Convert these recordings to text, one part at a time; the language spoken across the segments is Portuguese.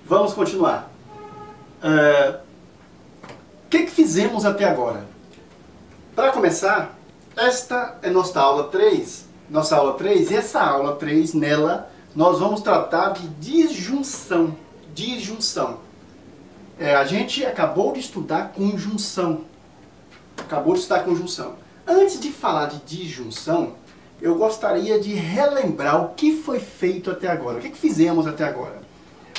Vamos continuar. O que fizemos até agora? Para começar, esta é nossa aula 3, e essa aula 3, nela, nós vamos tratar de disjunção. A gente acabou de estudar conjunção. Antes de falar de disjunção, eu gostaria de relembrar o que foi feito até agora. O que fizemos até agora?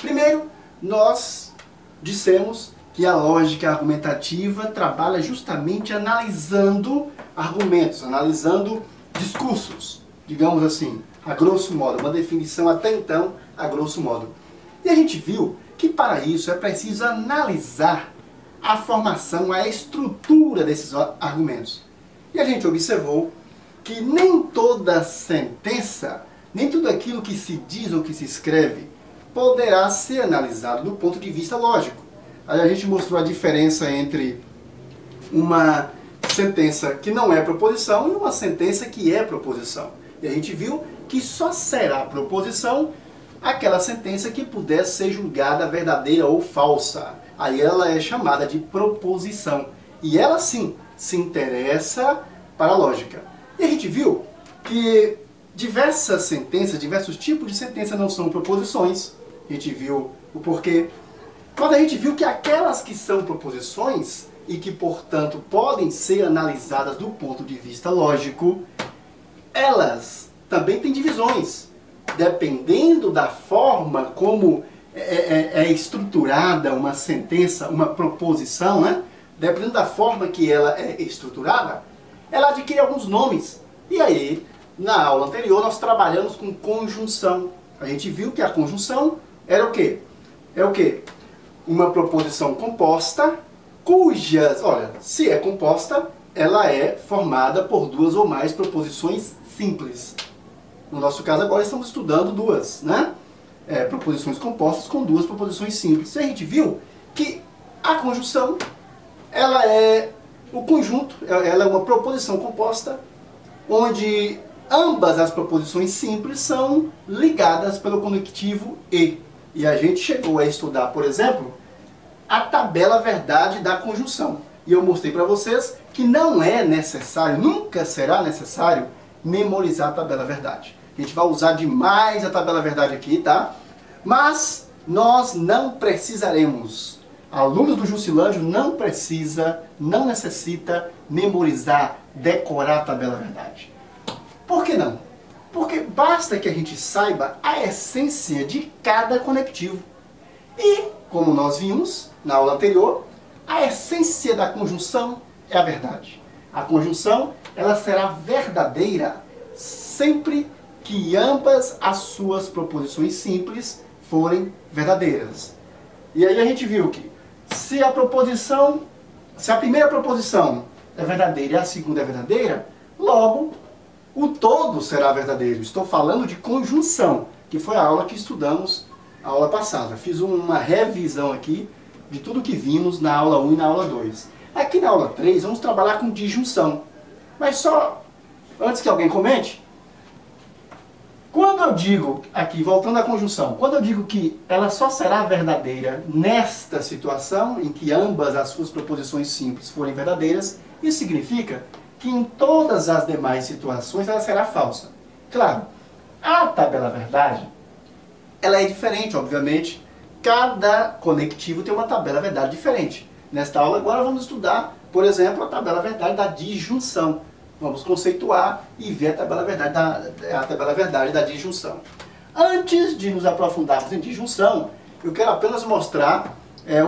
Primeiro, nós dissemos que a lógica argumentativa trabalha justamente analisando argumentos, analisando discursos, digamos assim, a grosso modo, uma definição até então a grosso modo. E a gente viu que para isso é preciso analisar a formação, a estrutura desses argumentos. E a gente observou que nem toda sentença, nem tudo aquilo que se diz ou que se escreve poderá ser analisado do ponto de vista lógico. Aí a gente mostrou a diferença entre uma sentença que não é proposição e uma sentença que é proposição. E a gente viu que só será proposição aquela sentença que puder ser julgada verdadeira ou falsa. Aí ela é chamada de proposição. E ela sim se interessa para a lógica. E a gente viu que diversas sentenças, diversos tipos de sentença não são proposições. A gente viu o porquê. Quando a gente viu que aquelas que são proposições e que, portanto, podem ser analisadas do ponto de vista lógico, elas também têm divisões. Dependendo da forma como é estruturada uma sentença, uma proposição, né? Dependendo da forma que ela é estruturada, ela adquire alguns nomes. E aí, na aula anterior, nós trabalhamos com conjunção. A gente viu que a conjunção era o quê? É o quê? Uma proposição composta, cujas, olha, se é composta, ela é formada por duas ou mais proposições simples. No nosso caso agora estamos estudando duas, né? Proposições compostas com duas proposições simples. E a gente viu que a conjunção, ela é o conjunto, ela é uma proposição composta, onde ambas as proposições simples são ligadas pelo conectivo e. E a gente chegou a estudar, por exemplo, a tabela verdade da conjunção. E eu mostrei para vocês que não é necessário, nunca será necessário, memorizar a tabela verdade. A gente vai usar demais a tabela verdade aqui, tá? Mas nós não precisaremos. Alunos do Juscelândio não necessita memorizar, decorar a tabela verdade. Por que não? Porque basta que a gente saiba a essência de cada conectivo. E, como nós vimos na aula anterior, a essência da conjunção é a verdade. A conjunção, ela será verdadeira sempre que ambas as suas proposições simples forem verdadeiras. E aí a gente viu que se a primeira proposição é verdadeira e a segunda é verdadeira, logo o todo será verdadeiro. Estou falando de conjunção, que foi a aula que estudamos a aula passada. Fiz uma revisão aqui de tudo que vimos na aula 1 e na aula 2. Aqui na aula 3 vamos trabalhar com disjunção. Mas só antes que alguém comente, quando eu digo, aqui voltando à conjunção, quando eu digo que ela só será verdadeira nesta situação, em que ambas as suas proposições simples forem verdadeiras, isso significa que em todas as demais situações ela será falsa. Claro, a tabela verdade, ela é diferente, obviamente. Cada conectivo tem uma tabela verdade diferente. Nesta aula agora vamos estudar, por exemplo, a tabela verdade da disjunção. Vamos conceituar e ver a tabela verdade da disjunção. Antes de nos aprofundarmos em disjunção, eu quero apenas mostrar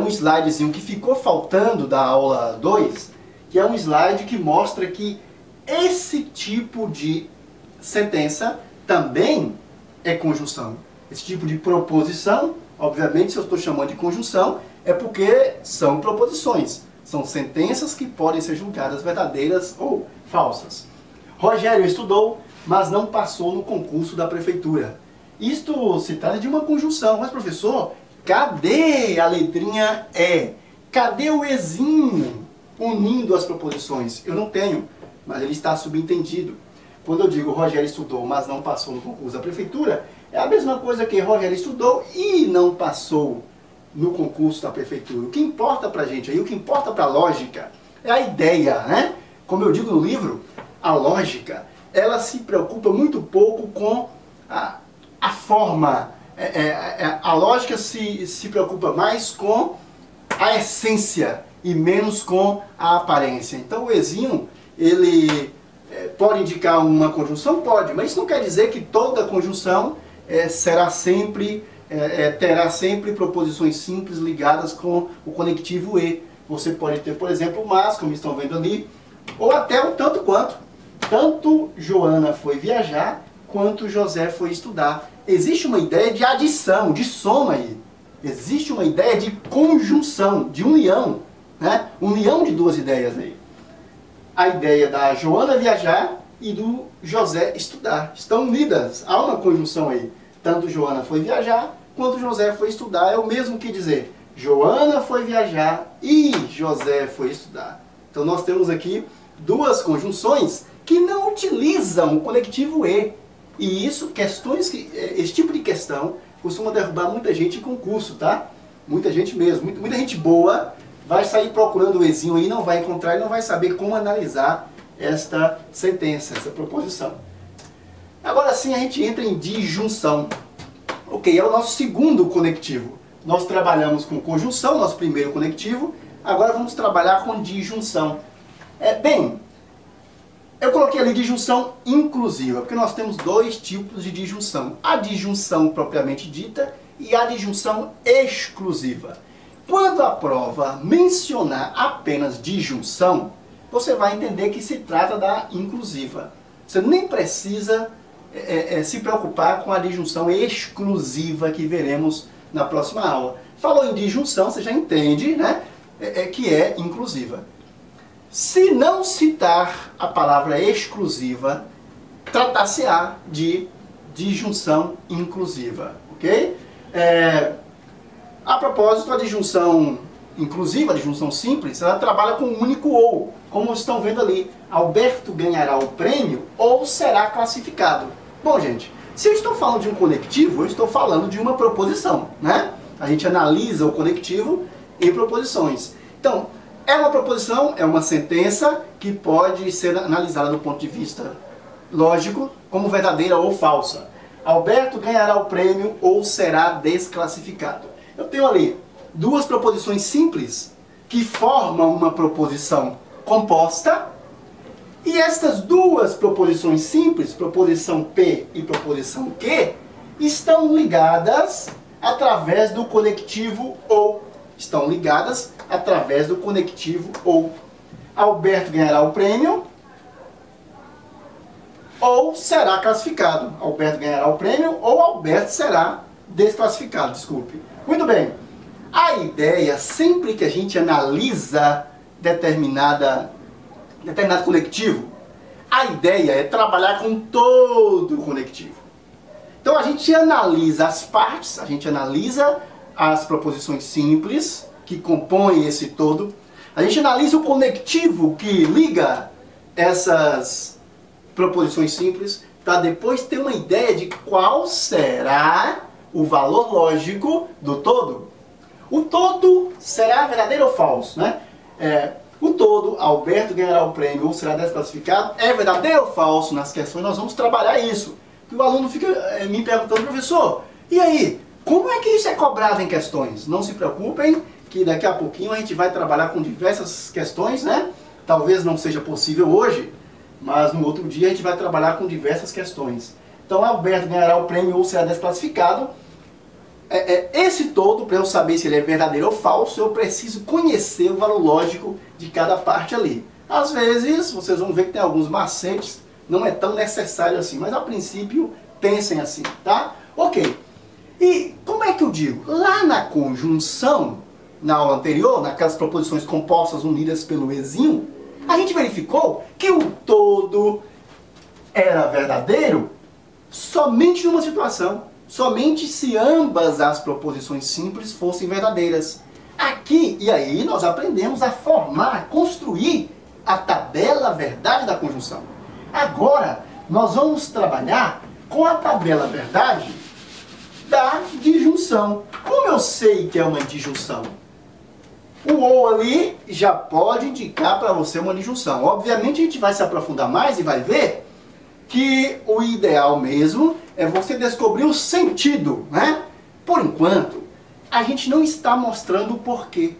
um slidezinho que ficou faltando da aula 2, que é um slide que mostra que esse tipo de sentença também é conjunção. Esse tipo de proposição, obviamente, se eu estou chamando de conjunção, é porque são proposições. São sentenças que podem ser julgadas verdadeiras ou falsas. Rogério estudou, mas não passou no concurso da prefeitura. Isto se trata de uma conjunção. Mas, professor, cadê a letrinha E? Cadê o Ezinho unindo as proposições? Eu não tenho, mas ele está subentendido. Quando eu digo Rogério estudou, mas não passou no concurso da prefeitura, é a mesma coisa que Rogério estudou e não passou no concurso da prefeitura. O que importa pra gente aí, o que importa pra lógica é a ideia, né? Como eu digo no livro, a lógica, ela se preocupa muito pouco com a forma. A lógica se preocupa mais com a essência e menos com a aparência. Então o ezinho, ele pode indicar uma conjunção? Pode, mas isso não quer dizer que toda conjunção será sempre, terá sempre proposições simples ligadas com o conectivo e. Você pode ter, por exemplo, o mas, como estão vendo ali, ou até o tanto quanto. Tanto Joana foi viajar, quanto José foi estudar. Existe uma ideia de adição, de soma aí. Existe uma ideia de conjunção, de união, né? União de duas ideias aí. A ideia da Joana viajar e do José estudar. Estão unidas, há uma conjunção aí. Tanto Joana foi viajar, quanto José foi estudar. É o mesmo que dizer, Joana foi viajar e José foi estudar. Então nós temos aqui duas conjunções que não utilizam o conectivo e. E isso, esse tipo de questão costuma derrubar muita gente em concurso, tá? Muita gente mesmo, muita gente boa vai sair procurando o ezinho aí, não vai encontrar e não vai saber como analisar esta sentença, essa proposição. Agora sim a gente entra em disjunção. Ok, é o nosso segundo conectivo. Nós trabalhamos com conjunção, nosso primeiro conectivo, agora vamos trabalhar com disjunção. Bem, eu coloquei ali disjunção inclusiva, porque nós temos dois tipos de disjunção. A disjunção propriamente dita e a disjunção exclusiva. Quando a prova mencionar apenas disjunção, você vai entender que se trata da inclusiva. Você nem precisa se preocupar com a disjunção exclusiva que veremos na próxima aula. Falou em disjunção, você já entende, né, que é inclusiva. Se não citar a palavra exclusiva, tratar-se-á de disjunção inclusiva, ok? A propósito, a disjunção inclusiva, a disjunção simples, ela trabalha com um único ou, como estão vendo ali. Alberto ganhará o prêmio ou será classificado. Bom, gente, se eu estou falando de um conectivo, eu estou falando de uma proposição, né? A gente analisa o conectivo em proposições. Então, é uma proposição, é uma sentença que pode ser analisada do ponto de vista lógico como verdadeira ou falsa. Alberto ganhará o prêmio ou será desclassificado. Eu tenho ali duas proposições simples que formam uma proposição composta. E estas duas proposições simples, proposição P e proposição Q, estão ligadas através do conectivo ou. Estão ligadas através do conectivo ou. Alberto ganhará o prêmio ou será classificado. Alberto ganhará o prêmio ou Alberto será desclassificado, desculpe. Muito bem. A ideia, sempre que a gente analisa determinado conectivo, a ideia é trabalhar com todo o conectivo. Então a gente analisa as partes, a gente analisa as proposições simples que compõem esse todo, a gente analisa o conectivo que liga essas proposições simples para depois ter uma ideia de qual será o valor lógico do todo. O todo será verdadeiro ou falso, né? O todo, Alberto ganhará o prêmio ou será desclassificado, é verdadeiro ou falso? Nas questões nós vamos trabalhar isso. E o aluno fica me perguntando, professor, e aí, como é que isso é cobrado em questões? Não se preocupem, que daqui a pouquinho a gente vai trabalhar com diversas questões, né? Talvez não seja possível hoje, mas no outro dia a gente vai trabalhar com diversas questões. Então, Alberto ganhará o prêmio ou será desclassificado. Esse todo, para eu saber se ele é verdadeiro ou falso, eu preciso conhecer o valor lógico de cada parte ali. Às vezes, vocês vão ver que tem alguns macetes, não é tão necessário assim, mas a princípio, pensem assim, tá? Ok. E como é que eu digo? Lá na conjunção, na aula anterior, naquelas proposições compostas unidas pelo ezinho, a gente verificou que o todo era verdadeiro somente numa situação. Somente se ambas as proposições simples fossem verdadeiras. Aqui e aí nós aprendemos a formar, a construir a tabela verdade da conjunção. Agora nós vamos trabalhar com a tabela verdade da disjunção. Como eu sei que é uma disjunção? O ou ali já pode indicar para você uma disjunção. Obviamente a gente vai se aprofundar mais e vai ver que o ideal mesmo é você descobrir o sentido, né? Por enquanto, a gente não está mostrando o porquê.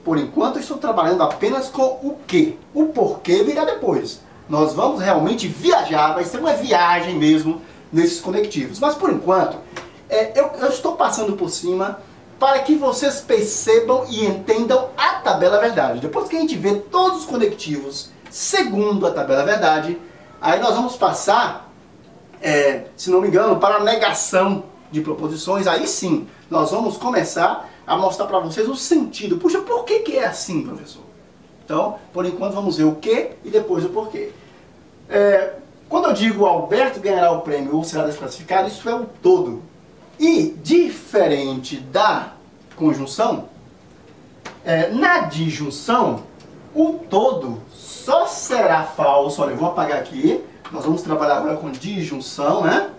Por enquanto, eu estou trabalhando apenas com o quê. O porquê virá depois. Nós vamos realmente viajar, vai ser uma viagem mesmo nesses conectivos. Mas por enquanto, eu estou passando por cima para que vocês percebam e entendam a tabela verdade. Depois que a gente vê todos os conectivos segundo a tabela verdade, aí nós vamos passar, se não me engano, para a negação de proposições. Aí sim, nós vamos começar a mostrar para vocês o sentido. Puxa, por que é assim, professor? Então, por enquanto, vamos ver o que e depois o porquê. Quando eu digo Alberto ganhará o prêmio ou será desclassificado, isso é o todo. E, diferente da conjunção, na disjunção, o todo só será falso. Olha, eu vou apagar aqui. Nós vamos trabalhar agora com disjunção, né?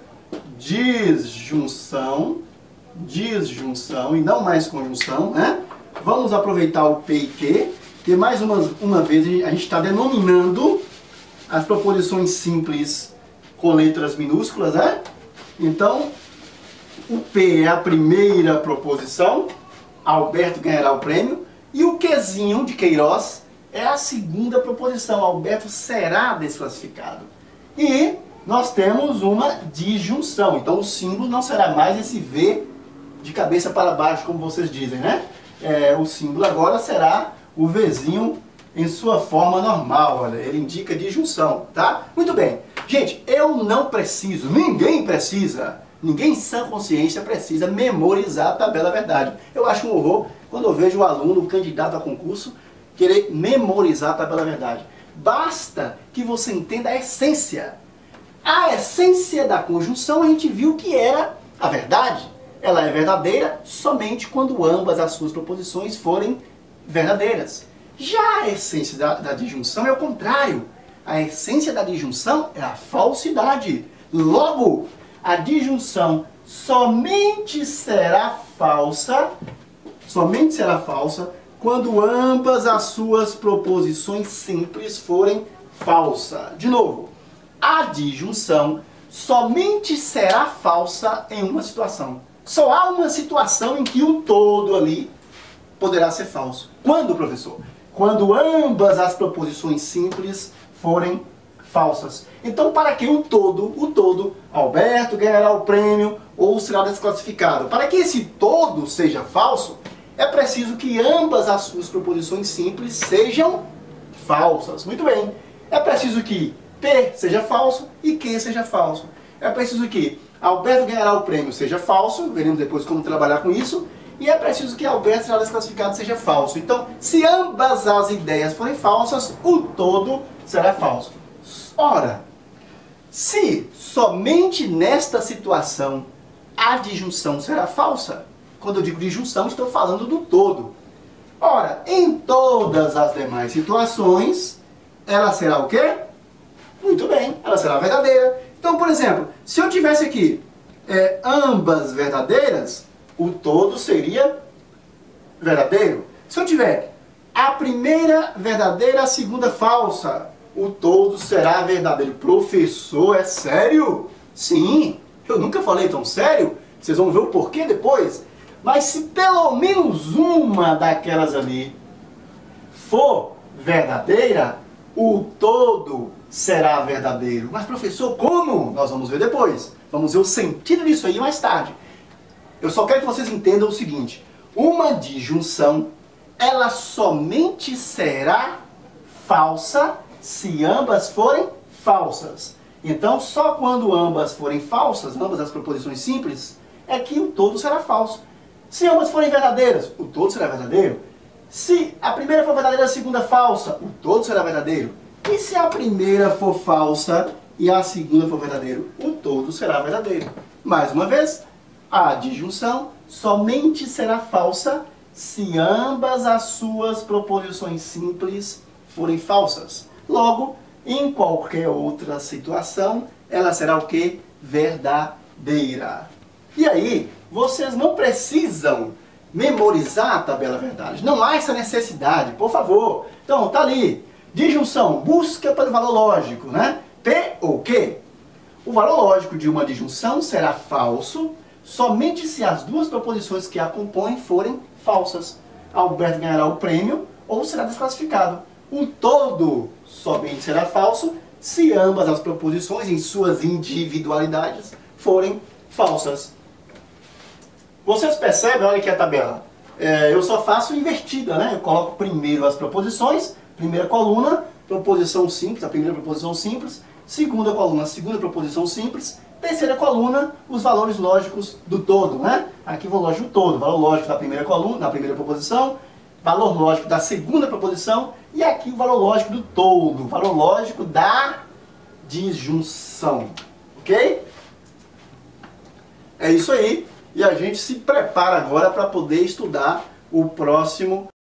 Disjunção e não mais conjunção, né? Vamos aproveitar o P e Q, que mais uma vez a gente está denominando as proposições simples com letras minúsculas, né? Então, o P é a primeira proposição, Alberto ganhará o prêmio, e o Qzinho de Queiroz é a segunda proposição, Alberto será desclassificado. E nós temos uma disjunção, então o símbolo não será mais esse V de cabeça para baixo, como vocês dizem, né? O símbolo agora será o Vzinho em sua forma normal, olha, ele indica disjunção, tá? Muito bem. Gente, eu não preciso, ninguém precisa, ninguém em sã consciência precisa memorizar a tabela verdade. Eu acho um horror quando eu vejo o aluno, o candidato a concurso, querer memorizar a tabela verdade. Basta que você entenda a essência. A essência da conjunção a gente viu que era a verdade. Ela é verdadeira somente quando ambas as suas proposições forem verdadeiras. Já a essência da disjunção é o contrário. A essência da disjunção é a falsidade. Logo, a disjunção somente será falsa quando ambas as suas proposições simples forem falsas. De novo, a disjunção somente será falsa em uma situação. Só há uma situação em que o todo ali poderá ser falso. Quando, professor? Quando ambas as proposições simples forem falsas. Então, para que o todo, Alberto ganhará o prêmio ou será desclassificado, para que esse todo seja falso, é preciso que ambas as suas proposições simples sejam falsas. Muito bem. É preciso que P seja falso e Q seja falso. É preciso que Alberto ganhará o prêmio seja falso, veremos depois como trabalhar com isso, e é preciso que Alberto será desclassificado seja falso. Então, se ambas as ideias forem falsas, o todo será falso. Ora, se somente nesta situação a disjunção será falsa, quando eu digo disjunção, estou falando do todo. Ora, em todas as demais situações, ela será o quê? Muito bem, ela será verdadeira. Então, por exemplo, se eu tivesse aqui ambas verdadeiras, o todo seria verdadeiro. Se eu tiver a primeira verdadeira, a segunda falsa, o todo será verdadeiro. Professor, é sério? Sim, eu nunca falei tão sério. Vocês vão ver o porquê depois. Mas se pelo menos uma daquelas ali for verdadeira, o todo será verdadeiro. Mas professor, como? Nós vamos ver depois. Vamos ver o sentido disso aí mais tarde. Eu só quero que vocês entendam o seguinte. Uma disjunção, ela somente será falsa se ambas forem falsas. Então, só quando ambas forem falsas, ambas as proposições simples, é que o todo será falso. Se ambas forem verdadeiras, o todo será verdadeiro. Se a primeira for verdadeira e a segunda falsa, o todo será verdadeiro. E se a primeira for falsa e a segunda for verdadeiro, o todo será verdadeiro. Mais uma vez, a disjunção somente será falsa se ambas as suas proposições simples forem falsas. Logo, em qualquer outra situação, ela será o quê? Verdadeira. E aí, vocês não precisam memorizar a tabela verdade. Não há essa necessidade, por favor. Então, tá ali. Disjunção, busca pelo valor lógico, né? P ou Q. O valor lógico de uma disjunção será falso somente se as duas proposições que a compõem forem falsas. Alberto ganhará o prêmio ou será desclassificado. Um todo somente será falso se ambas as proposições, em suas individualidades, forem falsas. Vocês percebem, olha aqui a tabela. Eu só faço invertida, né? Eu coloco primeiro as proposições, primeira coluna, proposição simples, a primeira proposição simples, segunda coluna, a segunda proposição simples, terceira coluna, os valores lógicos do todo, né? Aqui o valor lógico do todo, valor lógico da primeira coluna, da primeira proposição, valor lógico da segunda proposição, e aqui o valor lógico do todo, valor lógico da disjunção, ok? É isso aí, e a gente se prepara agora para poder estudar o próximo